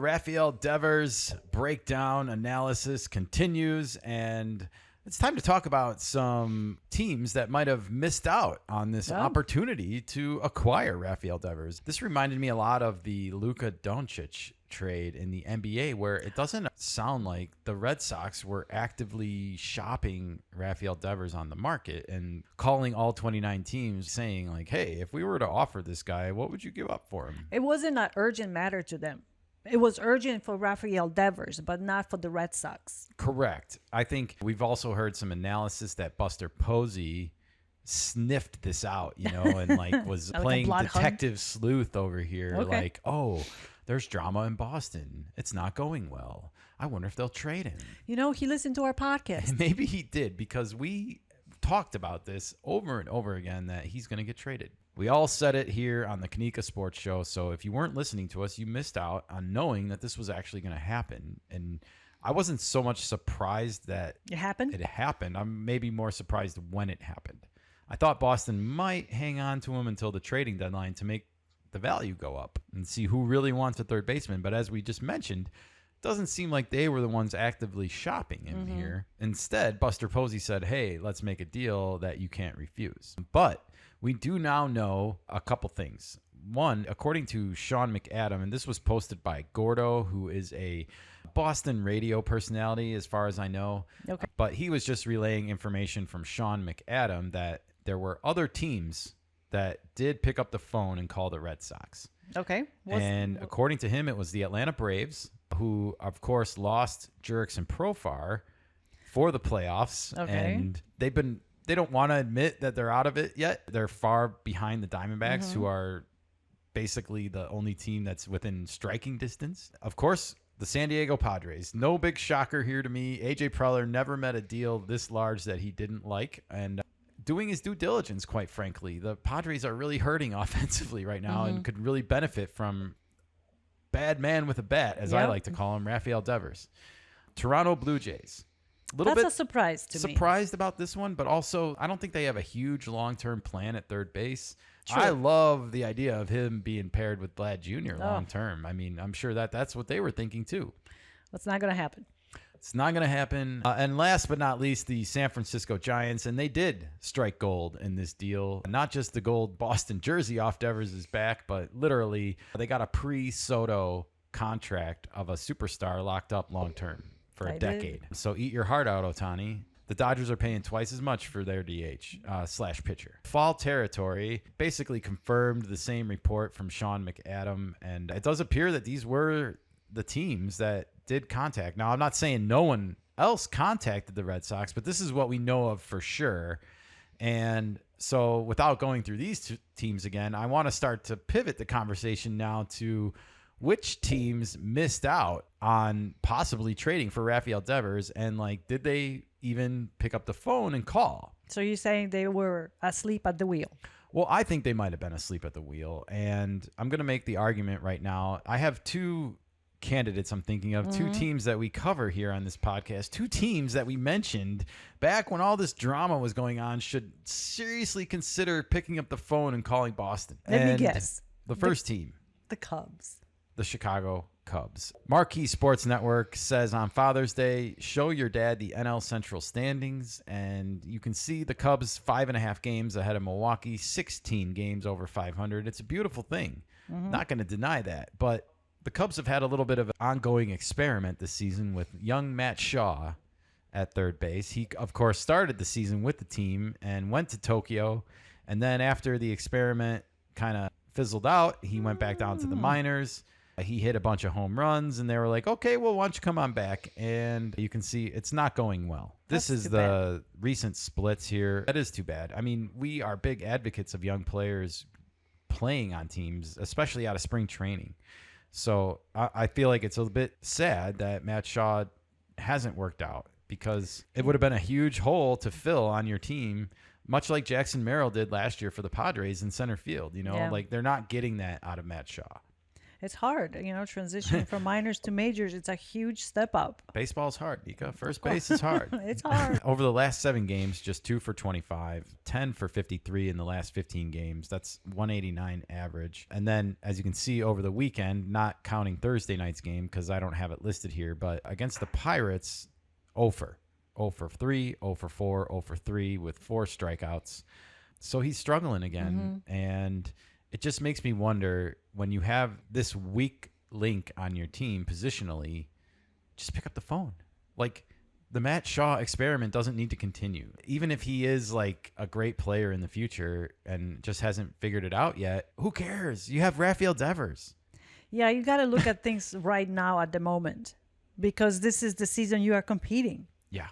Rafael Devers breakdown analysis continues, and it's time to talk about some teams that might have missed out on this opportunity to acquire Rafael Devers. This reminded me a lot of the Luka Doncic trade in the NBA, where it doesn't sound like the Red Sox were actively shopping Rafael Devers on the market and calling all 29 teams saying like, hey, if we were to offer this guy, what would you give up for him? It wasn't an urgent matter to them. It was urgent for Rafael Devers, but not for the Red Sox. Correct. I think we've also heard some analysis that Buster Posey sniffed this out, and like was like playing detective sleuth over here. Okay. Like, oh, there's drama in Boston. It's not going well. I wonder if they'll trade him. He listened to our podcast. Maybe he did, because we talked about this over and over again, that he's going to get traded. We all said it here on the Kanika Sports Show. So if you weren't listening to us, you missed out on knowing that this was actually going to happen. And I wasn't so much surprised that it happened. I'm maybe more surprised when it happened. I thought Boston might hang on to him until the trading deadline to make the value go up and see who really wants a third baseman. But as we just mentioned, it doesn't seem like they were the ones actively shopping him here. Instead, Buster Posey said, hey, let's make a deal that you can't refuse. But we do now know a couple things. One, according to Sean McAdam, and this was posted by Gordo, who is a Boston radio personality as far as I know. Okay. But he was just relaying information from Sean McAdam that there were other teams that did pick up the phone and call the Red Sox. Okay. And according to him, it was the Atlanta Braves, who, of course, lost Jurickson Profar for the playoffs. Okay. And they don't want to admit that they're out of it yet. They're far behind the Diamondbacks, who are basically the only team that's within striking distance. Of course, the San Diego Padres. No big shocker here to me. AJ Preller never met a deal this large that he didn't like. And doing his due diligence, quite frankly. The Padres are really hurting offensively right now and could really benefit from bad man with a bat, as I like to call him, Rafael Devers. Toronto Blue Jays. That's a surprise to me. Surprised about this one, but also I don't think they have a huge long-term plan at third base. True. I love the idea of him being paired with Vlad Jr. long-term. I mean, I'm sure that's what they were thinking too. That's not going to happen. It's not going to happen. And last but not least, the San Francisco Giants, and they did strike gold in this deal. Not just the gold Boston jersey off Devers' back, but literally they got a pre-Soto contract of a superstar locked up long-term for a decade. So eat your heart out, Ohtani. The Dodgers are paying twice as much for their DH / pitcher. Fall territory basically confirmed the same report from Sean McAdam, and it does appear that these were the teams that did contact. Now, I'm not saying no one else contacted the Red Sox, but this is what we know of for sure. And so without going through these two teams again, I want to start to pivot the conversation now to which teams missed out on possibly trading for Rafael Devers, and like, did they even pick up the phone and call? So you're saying they were asleep at the wheel? Well, I think they might have been asleep at the wheel, and I'm going to make the argument right now. I have two candidates I'm thinking of, two teams that we cover here on this podcast, two teams that we mentioned back when all this drama was going on should seriously consider picking up the phone and calling Boston. Let me guess. The first team. The Cubs. The Chicago Cubs. Marquee Sports Network says on Father's Day, show your dad the NL Central standings, and you can see the Cubs 5.5 games ahead of Milwaukee, 16 games over 500. It's a beautiful thing. Not going to deny that, but the Cubs have had a little bit of an ongoing experiment this season with young Matt Shaw at third base. He, of course, started the season with the team and went to Tokyo, and then after the experiment kind of fizzled out, he went back down to the minors. He hit a bunch of home runs, and they were like, okay, well, why don't you come on back? And you can see it's not going well. This is the recent splits here. That is too bad. I mean, we are big advocates of young players playing on teams, especially out of spring training. So I feel like it's a bit sad that Matt Shaw hasn't worked out, because it would have been a huge hole to fill on your team, much like Jackson Merrill did last year for the Padres in center field. Like, they're not getting that out of Matt Shaw. It's hard, transitioning from minors to majors. It's a huge step up. Baseball's hard, Nika. First base is hard. It's hard. Over the last 7 games, just 2 for 25, 10 for 53 in the last 15 games. That's 189 average. And then, as you can see over the weekend, not counting Thursday night's game because I don't have it listed here, but against the Pirates, 0 for 3, 0 for 4, 0 for 3 with 4 strikeouts. So he's struggling again. And it just makes me wonder, when you have this weak link on your team positionally, just pick up the phone. Like, the Matt Shaw experiment doesn't need to continue. Even if he is like a great player in the future and just hasn't figured it out yet, who cares? You have Rafael Devers. Yeah, you got to look at things right now at the moment, because this is the season you are competing. Yeah.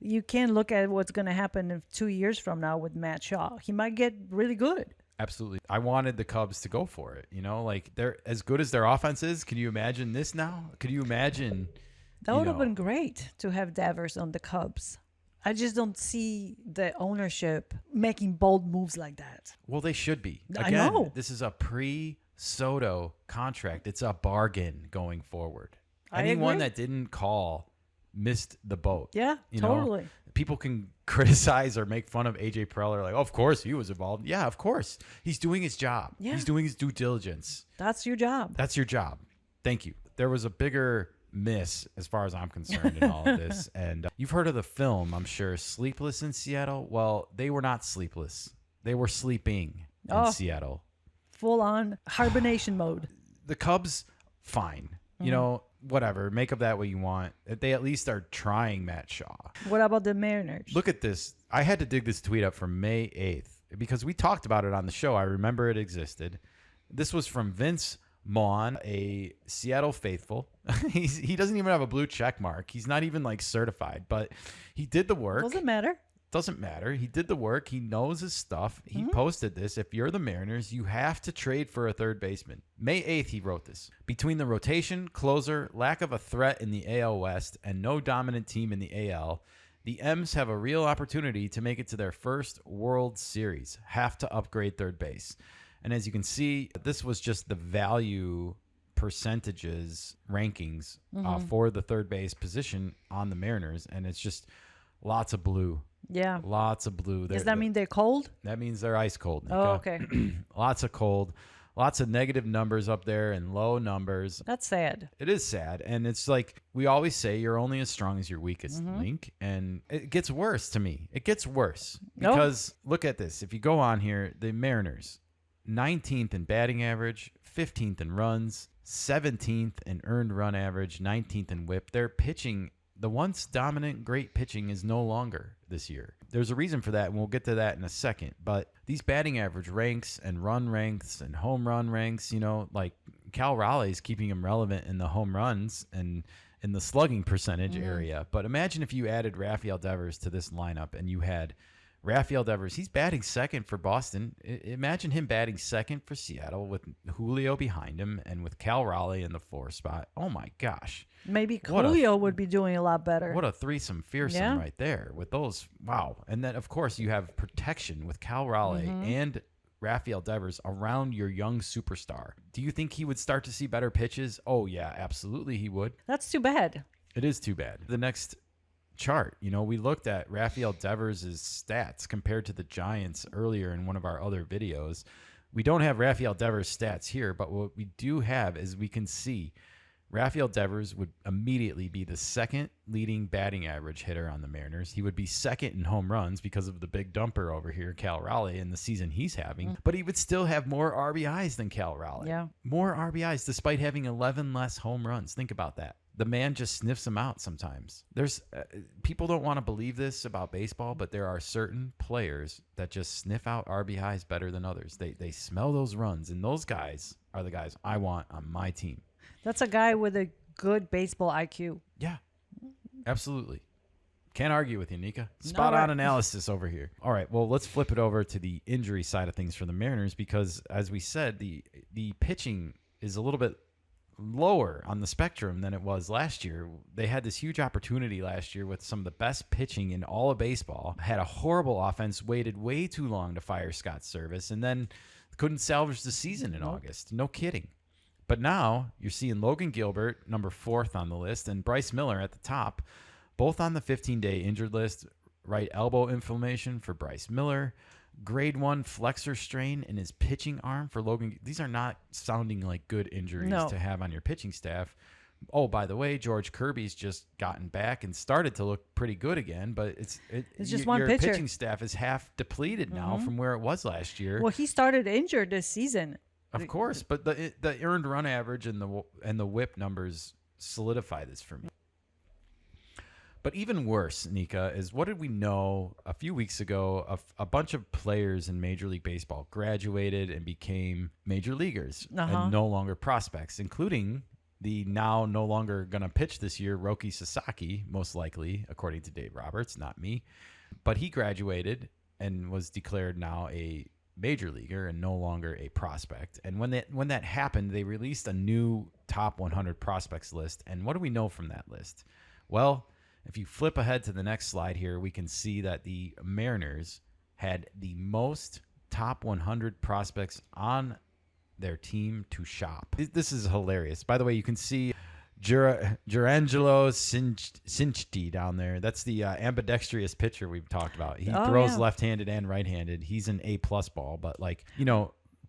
You can't look at what's going to happen in 2 years from now with Matt Shaw. He might get really good. Absolutely. I wanted the Cubs to go for it. Like, they're as good as their offense is. Can you imagine this now? Could you imagine? That would have been great to have Devers on the Cubs. I just don't see the ownership making bold moves like that. Well, they should be. Again, I know. This is a pre-Soto contract. It's a bargain going forward. I Anyone agree. that didn't call missed the boat. Yeah, totally. People can criticize or make fun of AJ Preller, like, of course he was involved. Yeah, of course. He's doing his job. Yeah. He's doing his due diligence. That's your job. That's your job. Thank you. There was a bigger miss as far as I'm concerned in all of this. And you've heard of the film, I'm sure, Sleepless in Seattle. Well, they were not sleepless. They were sleeping in Seattle. Full on hibernation mode. The Cubs, fine. Whatever. Make of that what you want. They at least are trying Matt Shaw. What about the Mariners? Look at this. I had to dig this tweet up from May 8th because we talked about it on the show. I remember it existed. This was from Vince Vaughn, a Seattle faithful. He doesn't even have a blue check mark. He's not even like certified, but he did the work. Doesn't matter. Doesn't matter. He did the work. He knows his stuff. He posted this. If you're the Mariners, you have to trade for a third baseman. May 8th, he wrote this. Between the rotation, closer, lack of a threat in the AL West, and no dominant team in the AL, the M's have a real opportunity to make it to their first World Series. Have to upgrade third base. And as you can see, this was just the value percentages rankings for the third base position on the Mariners. And it's just lots of blue. Yeah. Lots of blue. Does that mean they're cold? That means they're ice cold, Nika. Oh, okay. Lots of cold. Lots of negative numbers up there and low numbers. That's sad. It is sad. And it's like we always say, you're only as strong as your weakest link. And it gets worse to me. It gets worse. Because look at this. If you go on here, the Mariners, 19th in batting average, 15th in runs, 17th in earned run average, 19th in whip. Their pitching, the once dominant great pitching, is no longer this year. There's a reason for that, and we'll get to that in a second. But these batting average ranks and run ranks and home run ranks, like Cal Raleigh's keeping him relevant in the home runs and in the slugging percentage area. But imagine if you added Rafael Devers to this lineup and you had Rafael Devers. He's batting second for Boston. Imagine him batting second for Seattle with Julio behind him and with Cal Raleigh in the 4 spot. Oh, my gosh. Maybe Julio would be doing a lot better. What a threesome fearsome right there with those. Wow. And then, of course, you have protection with Cal Raleigh and Rafael Devers around your young superstar. Do you think he would start to see better pitches? Oh, yeah, absolutely he would. That's too bad. It is too bad. The next chart, we looked at Rafael Devers' stats compared to the Giants earlier in one of our other videos. We don't have Rafael Devers' stats here, but what we do have is we can see Rafael Devers would immediately be the second leading batting average hitter on the Mariners. He would be second in home runs because of the big dumper over here, Cal Raleigh, in the season he's having. But he would still have more RBIs than Cal Raleigh. Yeah. More RBIs despite having 11 less home runs. Think about that. The man just sniffs them out sometimes. There's people don't want to believe this about baseball, but there are certain players that just sniff out RBIs better than others. They smell those runs, and those guys are the guys I want on my team. That's a guy with a good baseball IQ. Yeah, absolutely. Can't argue with you, Nika. Spot on analysis over here. All right, well, let's flip it over to the injury side of things for the Mariners because, as we said, the pitching is a little bit lower on the spectrum than it was last year. They had this huge opportunity last year with some of the best pitching in all of baseball, had a horrible offense, waited way too long to fire Scott Service, and then couldn't salvage the season in August. No kidding. But now you're seeing Logan Gilbert, number 4th on the list, and Bryce Miller at the top, both on the 15-day injured list. Right elbow inflammation for Bryce Miller. Grade 1 flexor strain in his pitching arm for Logan. These are not sounding like good injuries to have on your pitching staff. Oh, by the way, George Kirby's just gotten back and started to look pretty good again, but it's just one your pitcher. pitching staff is half depleted now from where it was last year. Well, he started injured this season. Of course, but the earned run average and the WHIP numbers solidify this for me. But even worse, Nika, is what did we know a few weeks ago? A bunch of players in Major League Baseball graduated and became major leaguers and no longer prospects, including the now no longer going to pitch this year, Roki Sasaki, most likely, according to Dave Roberts, not me. But he graduated and was declared now a major leaguer and no longer a prospect. And when that happened, they released a new top 100 prospects list. And what do we know from that list? Well, if you flip ahead to the next slide here, we can see that the Mariners had the most top 100 prospects on their team to shop. This is hilarious. By the way, you can see Jurangelo Cinchti down there. That's the ambidextrous pitcher we've talked about. He throws left-handed and right-handed. He's an A-plus ball, but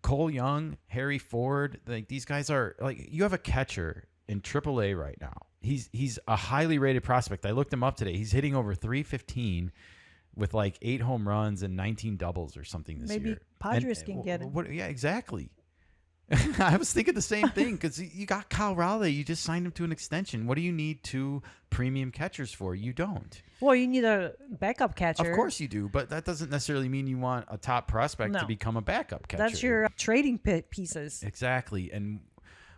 Cole Young, Harry Ford, these guys are you have a catcher in AAA right now. He's a highly rated prospect. I looked him up today. He's hitting over 315 with 8 home runs and 19 doubles or something this year. Maybe Padres can get him. Yeah, exactly. I was thinking the same thing because you got Kyle Raleigh. You just signed him to an extension. What do you need 2 premium catchers for? You don't. Well, you need a backup catcher. Of course you do, but that doesn't necessarily mean you want a top prospect to become a backup catcher. That's your trading pieces. Exactly. And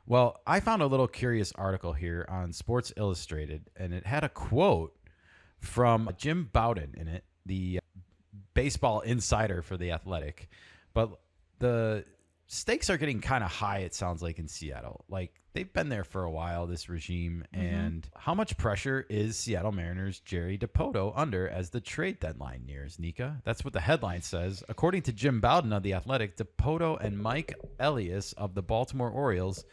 well, I found a little curious article here on Sports Illustrated, and it had a quote from Jim Bowden in it, the baseball insider for The Athletic. But the stakes are getting kind of high, it sounds like, in Seattle. They've been there for a while, this regime. And how much pressure is Seattle Mariners' Jerry Dipoto under as the trade deadline nears, Nika? That's what the headline says. According to Jim Bowden of The Athletic, Dipoto and Mike Elias of the Baltimore Orioles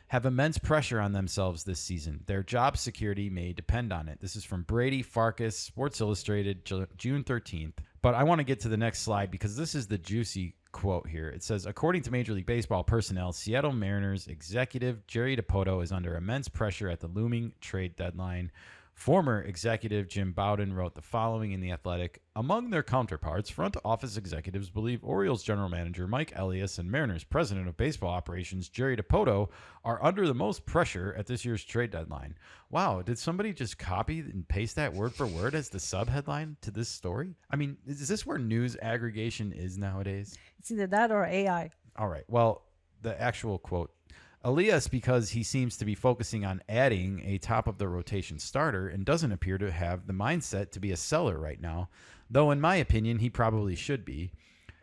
have immense pressure on themselves this season. Their job security may depend on it. This is from Brady Farkas, Sports Illustrated, June 13th. But I want to get to the next slide because this is the juicy quote here. It says, according to Major League Baseball personnel, Seattle Mariners executive Jerry Dipoto is under immense pressure at the looming trade deadline. Former executive Jim Bowden wrote the following in The Athletic. Among their counterparts, front office executives believe Orioles general manager Mike Elias and Mariners president of baseball operations Jerry Dipoto are under the most pressure at this year's trade deadline. Wow, did somebody just copy and paste that word for word as the subheadline to this story? I mean, is this where news aggregation is nowadays? It's either that or AI. All right, well, the actual quote. Elias, because he seems to be focusing on adding a top-of-the-rotation starter and doesn't appear to have the mindset to be a seller right now, though in my opinion he probably should be.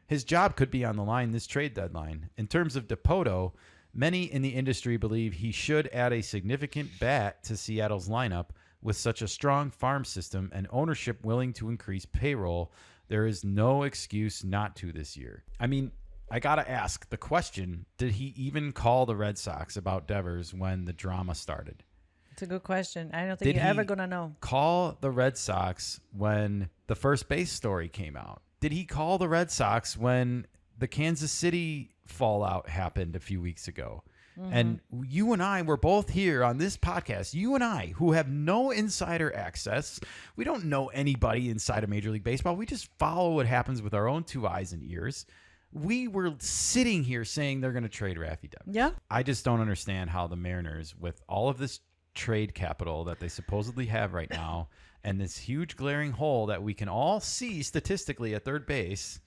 His job could be on the line this trade deadline. In terms of Dipoto, many in the industry believe he should add a significant bat to Seattle's lineup. With such a strong farm system and ownership willing to increase payroll, there is no excuse not to this year. I mean, I got to ask the question, did he even call the Red Sox about Devers when the drama started? It's a good question. I don't think you're ever going to know. Call the Red Sox when the first base story came out? Did he call the Red Sox when the Kansas City fallout happened a few weeks ago? And you and I were both here on this podcast, you and I, who have no insider access. We don't know anybody inside of Major League Baseball. We just follow what happens with our own 2 eyes and ears. We were sitting here saying they're going to trade Rafi Devers. Yeah. I just don't understand how the Mariners, with all of this trade capital that they supposedly have right now, and this huge glaring hole that we can all see statistically at third base,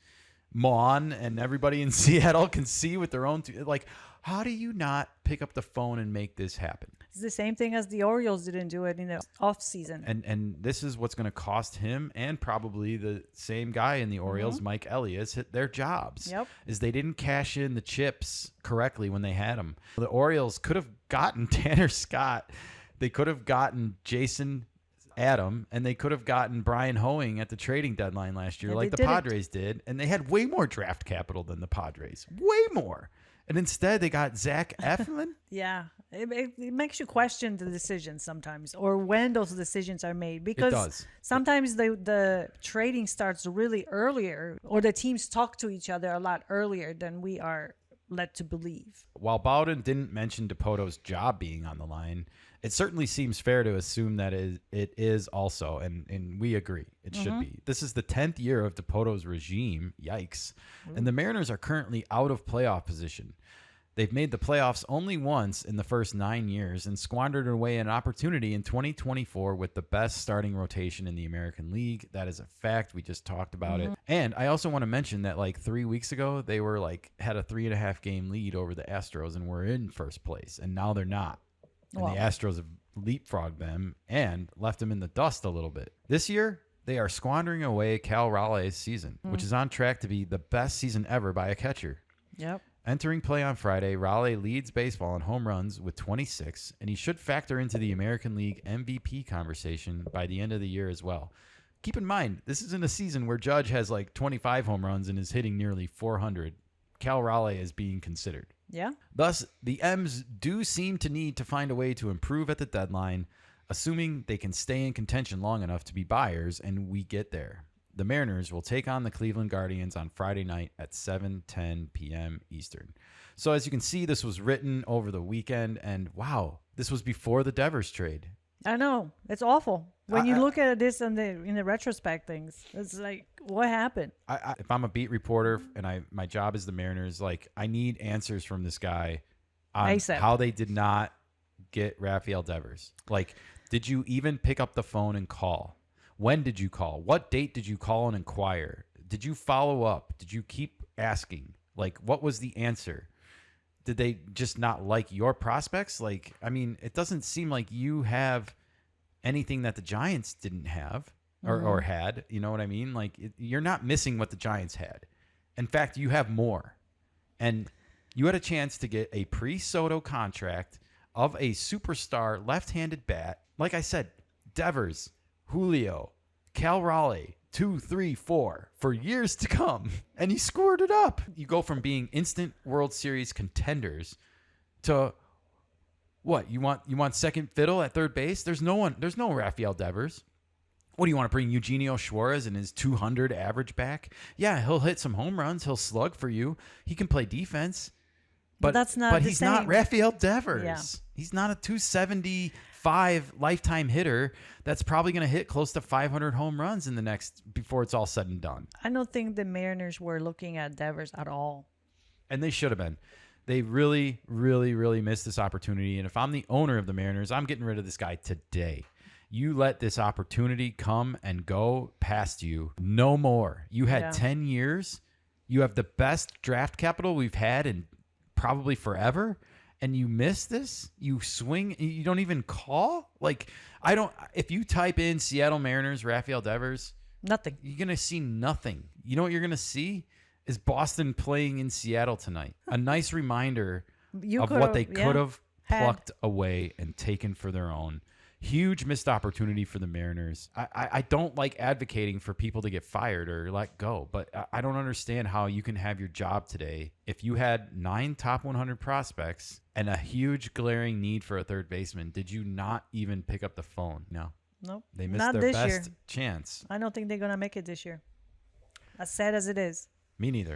Mon and everybody in Seattle can see with their own, how do you not pick up the phone and make this happen? It's the same thing as the Orioles didn't do it in the off season. And this is what's going to cost him and probably the same guy in the Orioles, Mike Elias, hit their jobs. Yep. Is they didn't cash in the chips correctly when they had them. The Orioles could have gotten Tanner Scott. They could have gotten Jason Adam, and they could have gotten Brian Hoeing at the trading deadline last year, like the Padres did. And they had way more draft capital than the Padres. Way more. And instead, they got Zach Eflin. Yeah, it makes you question the decisions sometimes, or when those decisions are made, because does. sometimes the trading starts really earlier, or the teams talk to each other a lot earlier than we are led to believe. While Bowden didn't mention DePoto's job being on the line, it certainly seems fair to assume that it is also, and we agree, it should be. This is the 10th year of DePoto's regime. Yikes. And the Mariners are currently out of playoff position. They've made the playoffs only once in the first 9 years and squandered away an opportunity in 2024 with the best starting rotation in the American League. That is a fact. We just talked about it. And I also want to mention that like 3 weeks ago, they were had a 3.5 game lead over the Astros and were in first place. And now they're not. And the Astros have leapfrogged them and left them in the dust a little bit. This year, they are squandering away Cal Raleigh's season, which is on track to be the best season ever by a catcher. Yep. Entering play on Friday, Raleigh leads baseball in home runs with 26, and he should factor into the American League MVP conversation by the end of the year as well. Keep in mind, this isn't a season where Judge has 25 home runs and is hitting nearly 400. Cal Raleigh is being considered. Yeah. Thus, the M's do seem to need to find a way to improve at the deadline, assuming they can stay in contention long enough to be buyers, and we get there. The Mariners will take on the Cleveland Guardians on Friday night at 7:10 p.m. Eastern. So as you can see, this was written over the weekend, and wow, this was before the Devers trade. I know. It's awful. When you look at this in the retrospect things, it's like, what happened? If I'm a beat reporter and my job is the Mariners, I need answers from this guy on ASAP. how they did not get Rafael Devers. Did you even pick up the phone and call? When did you call? What date did you call and inquire? Did you follow up? Did you keep asking? What was the answer? Did they just not like your prospects? It doesn't seem like you have anything that the Giants didn't have or had. You know what I mean? You're not missing what the Giants had. In fact, you have more. And you had a chance to get a pre-Soto contract of a superstar left-handed bat. Like I said, Devers, Julio, Cal Raleigh, 2, 3, 4 for years to come, and he scored it up. You go from being instant World Series contenders to what? You want second fiddle at third base? There's no Rafael Devers. What do you want to bring Eugenio Suarez and his 200 average back? Yeah, he'll hit some home runs. He'll slug for you. He can play defense. But that's not. But the he's same. not Rafael Devers. Yeah. He's not a 275 lifetime hitter that's probably going to hit close to 500 home runs before it's all said and done. I don't think the Mariners were looking at Devers at all. And they should have been. They really, really, really missed this opportunity. And if I'm the owner of the Mariners, I'm getting rid of this guy today. You let this opportunity come and go past you. No more. You had 10 years. You have the best draft capital we've had in probably forever, and you miss this. You swing. You don't even call. If you type in Seattle Mariners Rafael Devers, Nothing. you're gonna see nothing. You know what you're gonna see is Boston playing in Seattle tonight. A nice reminder of what they could have plucked away and taken for their own. Huge missed opportunity for the Mariners. I don't like advocating for people to get fired or let go, but I don't understand how you can have your job today if you had 9 top 100 prospects and a huge glaring need for a third baseman. Did you not even pick up the phone? No. Nope. They missed Not their this best year. chance. I don't think they're going to make it this year. As sad as it is. Me neither.